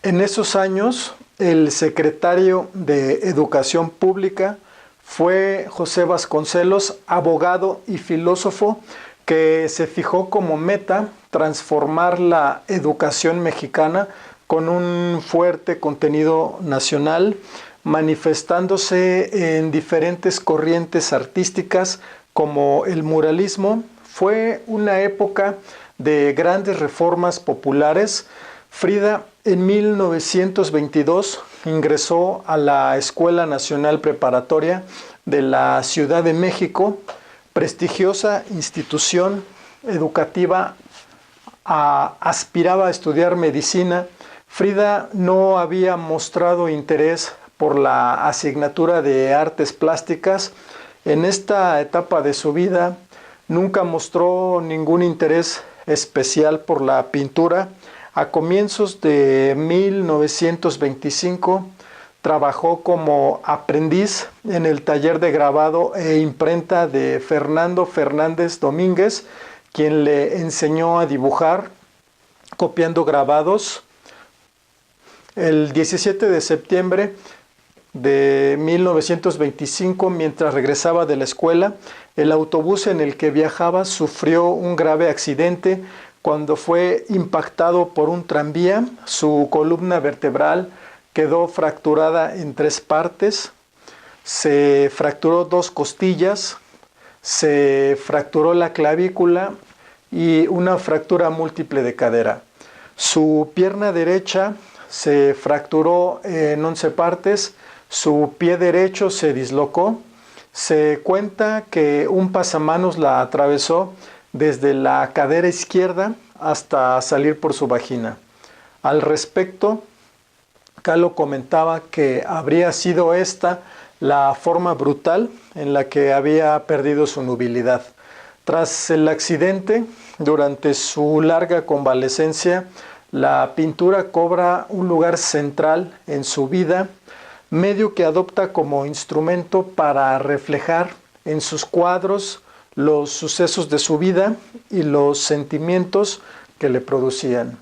En esos años, el secretario de Educación Pública fue José Vasconcelos, abogado y filósofo que se fijó como meta transformar la educación mexicana con un fuerte contenido nacional, manifestándose en diferentes corrientes artísticas como el muralismo. Fue una época de grandes reformas populares. Frida en 1922 ingresó a la Escuela Nacional Preparatoria de la Ciudad de México, prestigiosa institución educativa. Aspiraba a estudiar medicina. Frida no había mostrado interés por la asignatura de artes plásticas. En esta etapa de su vida nunca mostró ningún interés especial por la pintura. A comienzos de 1925 trabajó como aprendiz en el taller de grabado e imprenta de Fernando Fernández Domínguez, quien le enseñó a dibujar copiando grabados. El 17 de septiembre de 1925, mientras regresaba de la escuela, el autobús en el que viajaba sufrió un grave accidente cuando fue impactado por un tranvía. Su columna vertebral quedó fracturada en 3 partes, se fracturó 2 costillas, se fracturó la clavícula y una fractura múltiple de cadera. Su pierna derecha se fracturó en 11 partes, su pie derecho se dislocó. Se cuenta que un pasamanos la atravesó desde la cadera izquierda hasta salir por su vagina. Al respecto, Kahlo comentaba que habría sido esta la forma brutal en la que había perdido su nubilidad. Tras el accidente, durante su larga convalecencia, la pintura cobra un lugar central en su vida, medio que adopta como instrumento para reflejar en sus cuadros los sucesos de su vida y los sentimientos que le producían.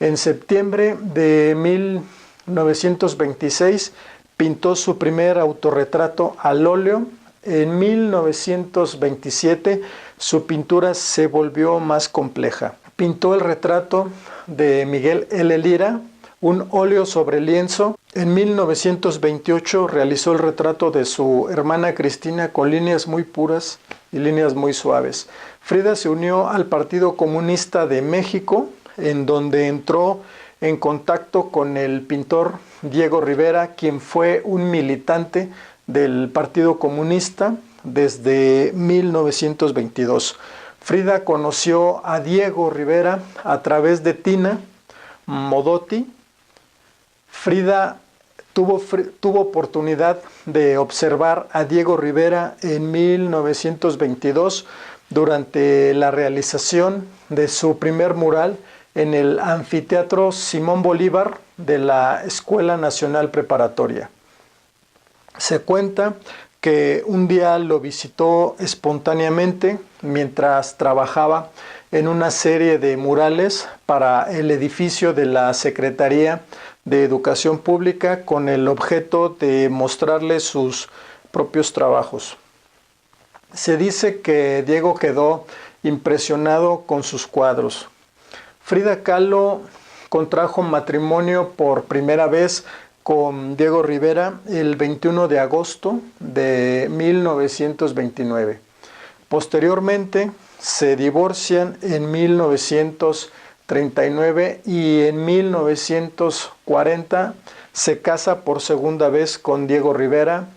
En septiembre de 1926 pintó su primer autorretrato al óleo. En 1927 su pintura se volvió más compleja. Pintó el retrato de Miguel L. Lira, un óleo sobre lienzo. En 1928 realizó el retrato de su hermana Cristina con líneas muy puras y líneas muy suaves. Frida se unió al Partido Comunista de México, en donde entró en contacto con el pintor Diego Rivera, quien fue un militante del Partido Comunista desde 1922. Frida conoció a Diego Rivera a través de Tina Modotti. Frida tuvo oportunidad de observar a Diego Rivera en 1922 durante la realización de su primer mural en el Anfiteatro Simón Bolívar de la Escuela Nacional Preparatoria. Se cuenta que un día lo visitó espontáneamente mientras trabajaba en una serie de murales para el edificio de la Secretaría de Educación Pública con el objeto de mostrarle sus propios trabajos. Se dice que Diego quedó impresionado con sus cuadros. Frida Kahlo contrajo matrimonio por primera vez con Diego Rivera el 21 de agosto de 1929. Posteriormente se divorcian en 1939 y en 1940 se casa por segunda vez con Diego Rivera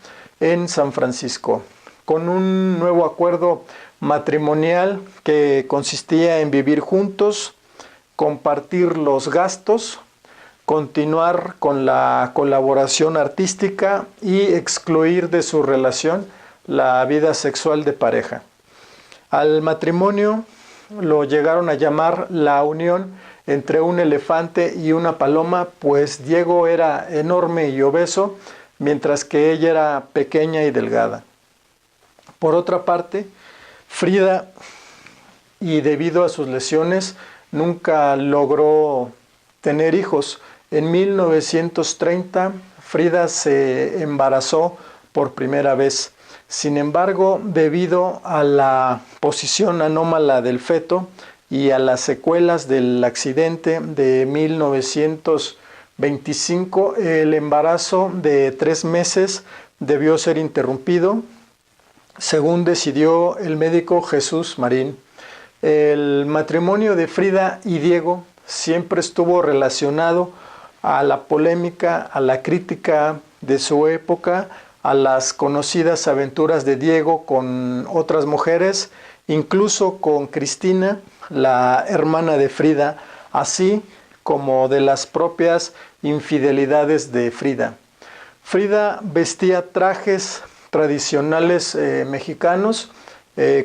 en San Francisco, con un nuevo acuerdo matrimonial que consistía en vivir juntos, compartir los gastos, continuar con la colaboración artística y excluir de su relación la vida sexual de pareja. Al matrimonio lo llegaron a llamar la unión entre un elefante y una paloma, pues Diego era enorme y obeso, mientras que ella era pequeña y delgada. Por otra parte, Frida, y debido a sus lesiones, nunca logró tener hijos. En 1930, Frida se embarazó por primera vez. Sin embargo, debido a la posición anómala del feto y a las secuelas del accidente de 1925, el embarazo de 3 meses debió ser interrumpido, según decidió el médico Jesús Marín. El matrimonio de Frida y Diego siempre estuvo relacionado a la polémica, a la crítica de su época, a las conocidas aventuras de Diego con otras mujeres, incluso con Cristina, la hermana de Frida, así como de las propias infidelidades de Frida. Frida vestía trajes tradicionales mexicanos,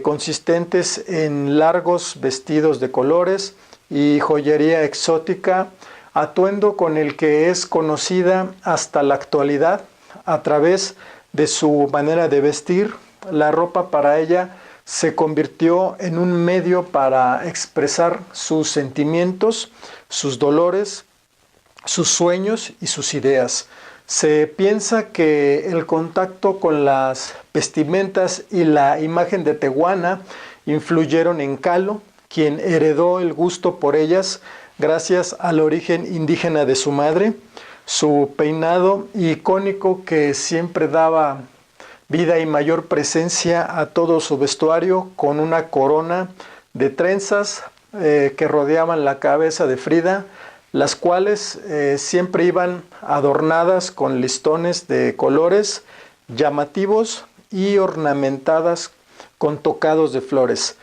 consistentes en largos vestidos de colores y joyería exótica, atuendo con el que es conocida hasta la actualidad a través de su manera de vestir. La ropa para ella se convirtió en un medio para expresar sus sentimientos, sus dolores, sus sueños y sus ideas. Se piensa que el contacto con las vestimentas y la imagen de Tehuana influyeron en Kahlo, quien heredó el gusto por ellas gracias al origen indígena de su madre. Su peinado icónico, que siempre daba vida y mayor presencia a todo su vestuario, con una corona de trenzas que rodeaban la cabeza de Frida, las cuales siempre iban adornadas con listones de colores llamativos y ornamentadas con tocados de flores.